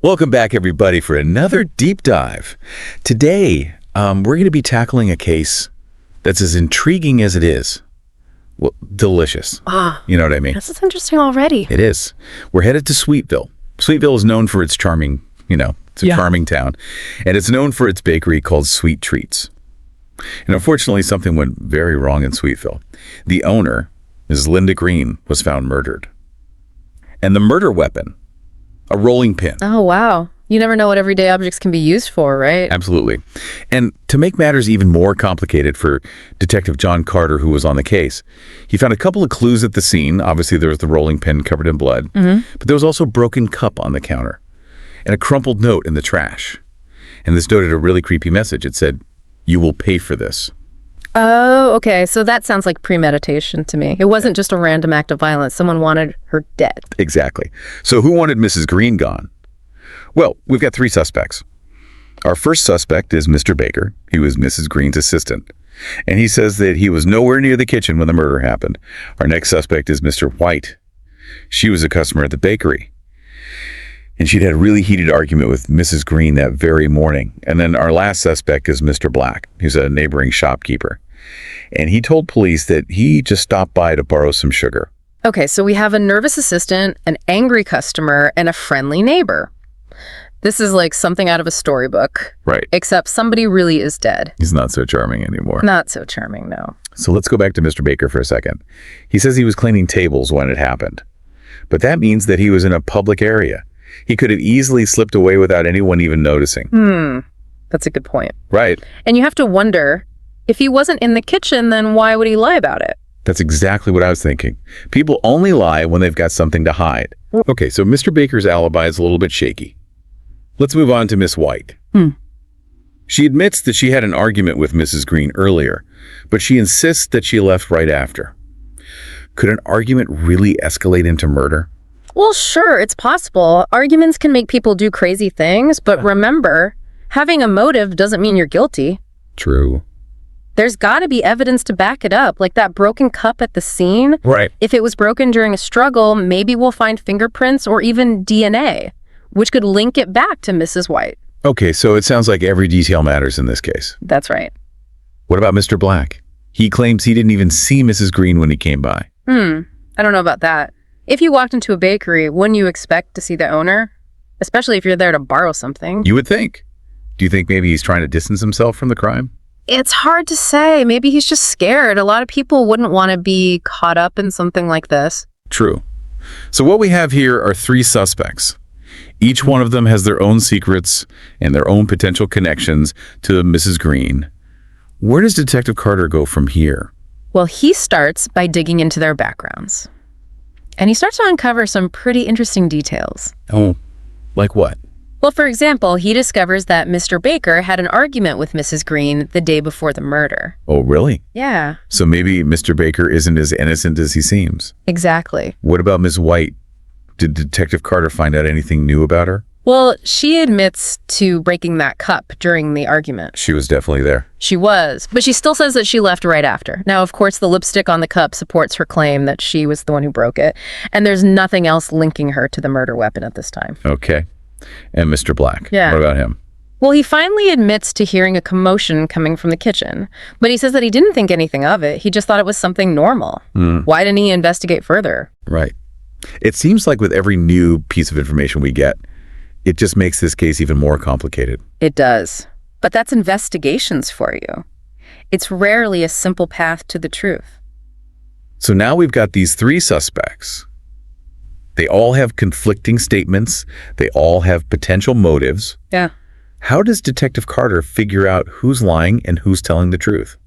Welcome back, everybody, for another deep dive. Today, we're going to be tackling a case that's as intriguing as it is. Well, delicious. You know what I mean? This is interesting already. It is. We're headed to Sweetville. Sweetville is known for its charming, it's a charming town. And it's known for its bakery called Sweet Treats. And unfortunately, something went very wrong in Sweetville. The owner, Ms. Linda Green, was found murdered. And the murder weapon, a rolling pin. Oh, wow. You never know what everyday objects can be used for, right? Absolutely. And to make matters even more complicated for Detective John Carter, who was on the case, he found a couple of clues at the scene. Obviously, there was the rolling pin covered in blood, but there was also a broken cup on the counter and a crumpled note in the trash. And this note had a really creepy message. It said, "You will pay for this." Oh, okay. So that sounds like premeditation to me. It wasn't just a random act of violence. Someone wanted her dead. Exactly. So who wanted Mrs. Green gone? Well, we've got three suspects. Our first suspect is Mr. Baker. He was Mrs. Green's assistant. And he says that he was nowhere near the kitchen when the murder happened. Our next suspect is Mr. White. She was a customer at the bakery. And she'd had a really heated argument with Mrs. Green that very morning. And then our last suspect is Mr. Black, who's a neighboring shopkeeper. And he told police that he just stopped by to borrow some sugar. Okay, so we have a nervous assistant, an angry customer, and a friendly neighbor. This is like something out of a storybook. Right. Except somebody really is dead. He's not so charming anymore. Not so charming, no. So let's go back to Mr. Baker for a second. He says he was cleaning tables when it happened. But that means that he was in a public area. He could have easily slipped away without anyone even noticing. That's a good point. Right. And you have to wonder, if he wasn't in the kitchen, then why would he lie about it? That's exactly what I was thinking. People only lie when they've got something to hide. Okay, so Mr. Baker's alibi is a little bit shaky. Let's move on to Miss White. She admits that she had an argument with Mrs. Green earlier, but she insists that she left right after. Could an argument really escalate into murder? Well, sure, it's possible. Arguments can make people do crazy things, but remember, having a motive doesn't mean you're guilty. True. There's got to be evidence to back it up, like that broken cup at the scene. Right. If it was broken during a struggle, maybe we'll find fingerprints or even DNA, which could link it back to Mrs. White. Okay, so it sounds like every detail matters in this case. That's right. What about Mr. Black? He claims he didn't even see Mrs. Green when he came by. I don't know about that. If you walked into a bakery, wouldn't you expect to see the owner? Especially if you're there to borrow something. You would think. Do you think maybe he's trying to distance himself from the crime? It's hard to say. Maybe he's just scared. A lot of people wouldn't want to be caught up in something like this. True. So what we have here are three suspects. Each one of them has their own secrets and their own potential connections to Mrs. Green. Where does Detective Carter go from here? Well, he starts by digging into their backgrounds. And he starts to uncover some pretty interesting details. Oh, like what? Well, for example, he discovers that Mr. Baker had an argument with Mrs. Green the day before the murder. Oh, really? Yeah. So maybe Mr. Baker isn't as innocent as he seems. Exactly. What about Ms. White? Did Detective Carter find out anything new about her? Well, she admits to breaking that cup during the argument. She was definitely there. She was, but she still says that she left right after. Now, of course, the lipstick on the cup supports her claim that she was the one who broke it, and there's nothing else linking her to the murder weapon at this time. Okay. And Mr. Black? Yeah. What about him? Well, he finally admits to hearing a commotion coming from the kitchen, but he says that he didn't think anything of it. He just thought it was something normal. Why didn't he investigate further? Right. It seems like with every new piece of information we get, it just makes this case even more complicated. It does. But that's investigations for you. It's rarely a simple path to the truth. So now we've got these three suspects. They all have conflicting statements. They all have potential motives. Yeah. How does Detective Carter figure out who's lying and who's telling the truth?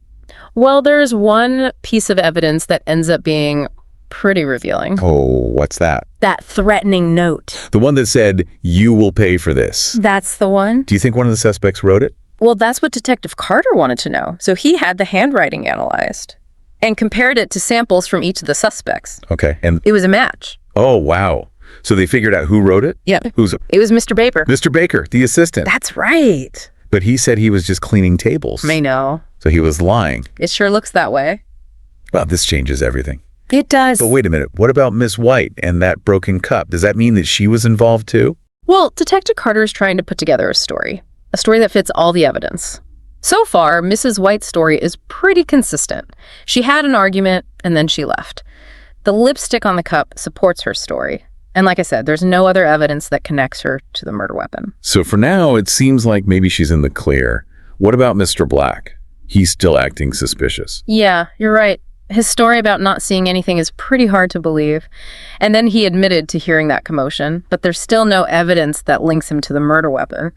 Well, there's one piece of evidence that ends up being pretty revealing. Oh, what's that? That threatening note. The one that said, "You will pay for this." That's the one. Do you think one of the suspects wrote it? Well, that's what Detective Carter wanted to know. So he had the handwriting analyzed and compared it to samples from each of the suspects. Okay. And it was a match. Oh, wow. So they figured out who wrote it? Yeah. It was Mr. Baker. Mr. Baker, the assistant. That's right. But he said he was just cleaning tables. I know. So he was lying. It sure looks that way. Well, this changes everything. It does. But wait a minute. What about Miss White and that broken cup? Does that mean that she was involved too? Well, Detective Carter is trying to put together a story that fits all the evidence. So far, Mrs. White's story is pretty consistent. She had an argument, and then she left. The lipstick on the cup supports her story. And like I said, there's no other evidence that connects her to the murder weapon. So for now, it seems like maybe she's in the clear. What about Mr. Black? He's still acting suspicious. Yeah, you're right. His story about not seeing anything is pretty hard to believe. And then he admitted to hearing that commotion, but there's still no evidence that links him to the murder weapon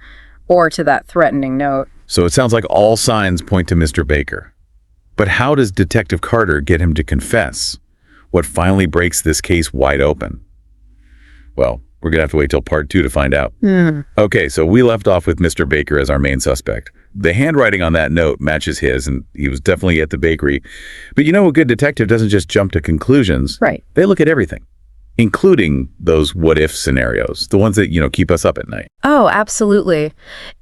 or to that threatening note. So it sounds like all signs point to Mr. Baker. But how does Detective Carter get him to confess? What finally breaks this case wide open? Well, we're going to have to wait till part 2 to find out. Okay, so we left off with Mr. Baker as our main suspect. The handwriting on that note matches his, and he was definitely at the bakery. But you know, a good detective doesn't just jump to conclusions. Right. They look at everything, including those what-if scenarios, the ones that, keep us up at night. Oh, absolutely.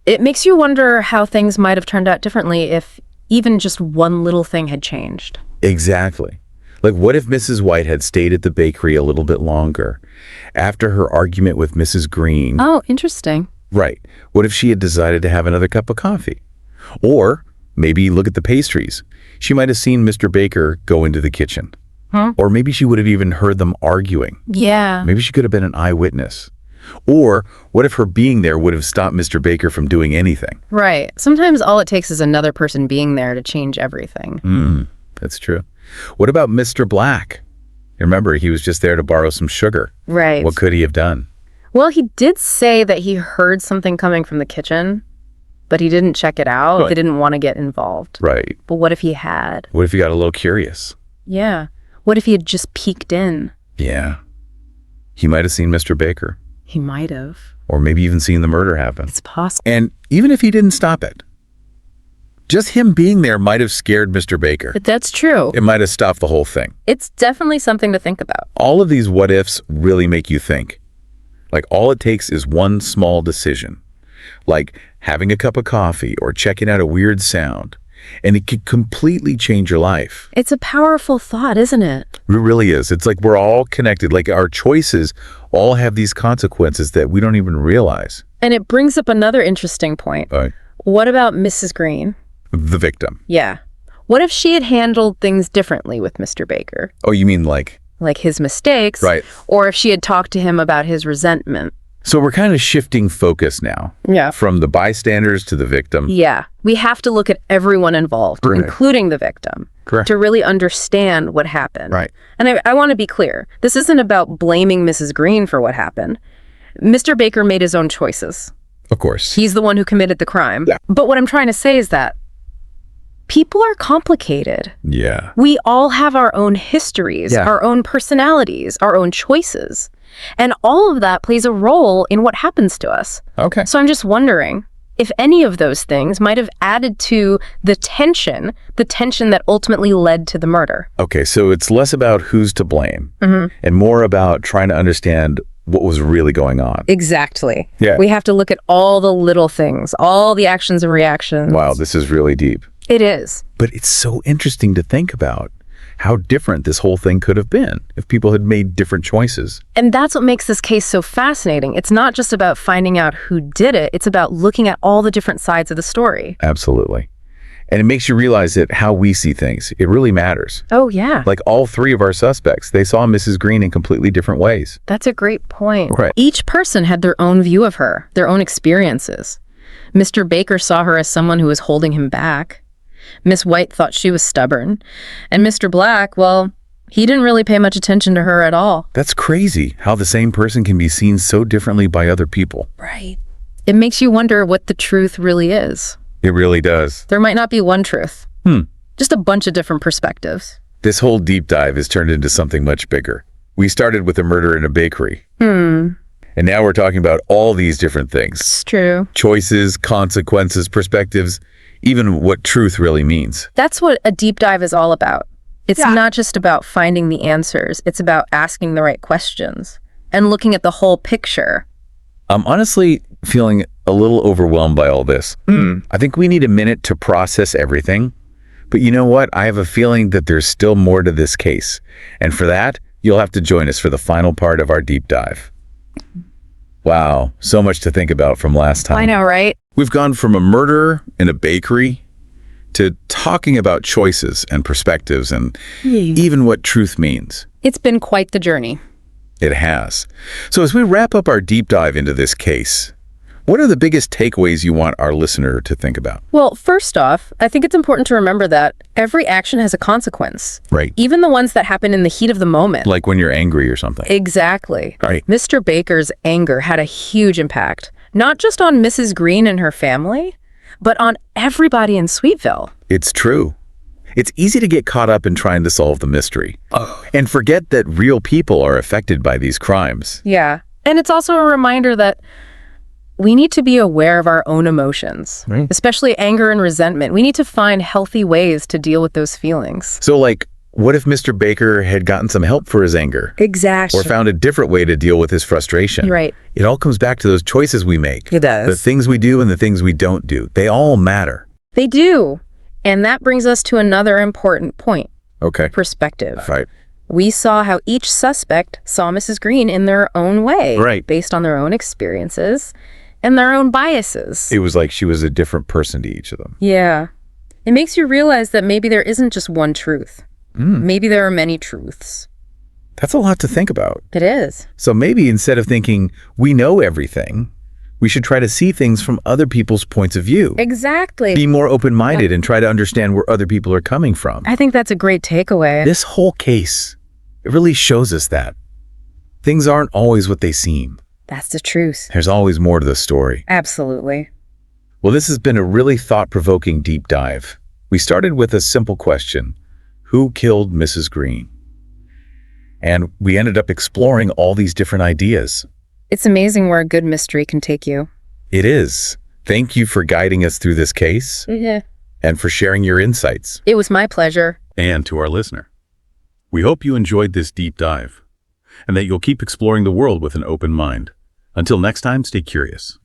It makes you wonder how things might have turned out differently if even just one little thing had changed. Exactly. Like, what if Mrs. White had stayed at the bakery a little bit longer after her argument with Mrs. Green? Oh, interesting. Right. What if she had decided to have another cup of coffee? Or maybe look at the pastries. She might have seen Mr. Baker go into the kitchen. Or maybe she would have even heard them arguing. Yeah. Maybe she could have been an eyewitness. Or what if her being there would have stopped Mr. Baker from doing anything? Right. Sometimes all it takes is another person being there to change everything. That's true. What about Mr. Black? Remember, he was just there to borrow some sugar. Right. What could he have done? Well, he did say that he heard something coming from the kitchen, but he didn't check it out. Right. They didn't want to get involved. Right. But what if he had? What if he got a little curious? Yeah. What if he had just peeked in? Yeah. He might have seen Mr. Baker. He might have. Or maybe even seen the murder happen. It's possible. And even if he didn't stop it, just him being there might have scared Mr. Baker. But that's true. It might have stopped the whole thing. It's definitely something to think about. All of these what-ifs really make you think. Like, all it takes is one small decision, like having a cup of coffee or checking out a weird sound, and it could completely change your life. It's a powerful thought, isn't it? It really is. It's like we're all connected. Like, our choices all have these consequences that we don't even realize. And it brings up another interesting point. What about Mrs. Green? The victim. Yeah. What if she had handled things differently with Mr. Baker? Oh, you mean like his mistakes? Right. Or if she had talked to him about his resentment? So we're kind of shifting focus now. Yeah. From the bystanders to the victim. Yeah. We have to look at everyone involved, Right. including the victim, Correct. to really understand what happened. Right. And I want to be clear. This isn't about blaming Mrs. Green for what happened. Mr. Baker made his own choices. Of course. He's the one who committed the crime. Yeah. But what I'm trying to say is that people are complicated. Yeah. We all have our own histories, Yeah. our own personalities, our own choices. And all of that plays a role in what happens to us. Okay. So I'm just wondering if any of those things might have added to the tension that ultimately led to the murder. Okay, so it's less about who's to blame and more about trying to understand what was really going on. Exactly. Yeah. We have to look at all the little things, all the actions and reactions. Wow, this is really deep. It is. But it's so interesting to think about how different this whole thing could have been if people had made different choices. And that's what makes this case so fascinating. It's not just about finding out who did it. It's about looking at all the different sides of the story. Absolutely. And it makes you realize that how we see things, it really matters. Oh, yeah. Like all three of our suspects, they saw Mrs. Green in completely different ways. That's a great point. Right. Each person had their own view of her, their own experiences. Mr. Baker saw her as someone who was holding him back. Miss White thought she was stubborn. And Mr. Black, well, he didn't really pay much attention to her at all. That's crazy, how the same person can be seen so differently by other people. Right. It makes you wonder what the truth really is. It really does. There might not be one truth. Just a bunch of different perspectives. This whole deep dive has turned into something much bigger. We started with a murder in a bakery. And now we're talking about all these different things. It's true. Choices, consequences, perspectives, even what truth really means. That's what a deep dive is all about. It's not just about finding the answers. It's about asking the right questions and looking at the whole picture. I'm honestly feeling a little overwhelmed by all this. I think we need a minute to process everything. But you know what? I have a feeling that there's still more to this case. And for that, you'll have to join us for the final part of our deep dive. Wow, so much to think about from last time. I know, right? We've gone from a murder in a bakery to talking about choices and perspectives and even what truth means. It's been quite the journey. It has. So as we wrap up our deep dive into this case, what are the biggest takeaways you want our listener to think about? Well, first off, I think it's important to remember that every action has a consequence. Right. Even the ones that happen in the heat of the moment. Like when you're angry or something. Exactly. Right. Mr. Baker's anger had a huge impact, not just on Mrs. Green and her family, but on everybody in Sweetville. It's true. It's easy to get caught up in trying to solve the mystery and forget that real people are affected by these crimes. Yeah. And it's also a reminder that we need to be aware of our own emotions, Right. especially anger and resentment. We need to find healthy ways to deal with those feelings. So like, what if Mr. Baker had gotten some help for his anger? Exactly. Or found a different way to deal with his frustration? Right. It all comes back to those choices we make. It does. The things we do and the things we don't do. They all matter. They do. And that brings us to another important point, Okay. perspective. Right. We saw how each suspect saw Mrs. Green in their own way, Right. based on their own experiences and their own biases. It was like she was a different person to each of them. Yeah. It makes you realize that maybe there isn't just one truth. Maybe there are many truths. That's a lot to think about. It is. So maybe instead of thinking we know everything, we should try to see things from other people's points of view. Exactly. Be more open-minded and try to understand where other people are coming from. I think that's a great takeaway. This whole case, it really shows us that things aren't always what they seem. That's the truth. There's always more to the story. Absolutely. Well, this has been a really thought-provoking deep dive. We started with a simple question: who killed Mrs. Green? And we ended up exploring all these different ideas. It's amazing where a good mystery can take you. It is. Thank you for guiding us through this case Yeah. and for sharing your insights. It was my pleasure. And to our listener, we hope you enjoyed this deep dive and that you'll keep exploring the world with an open mind. Until next time, stay curious.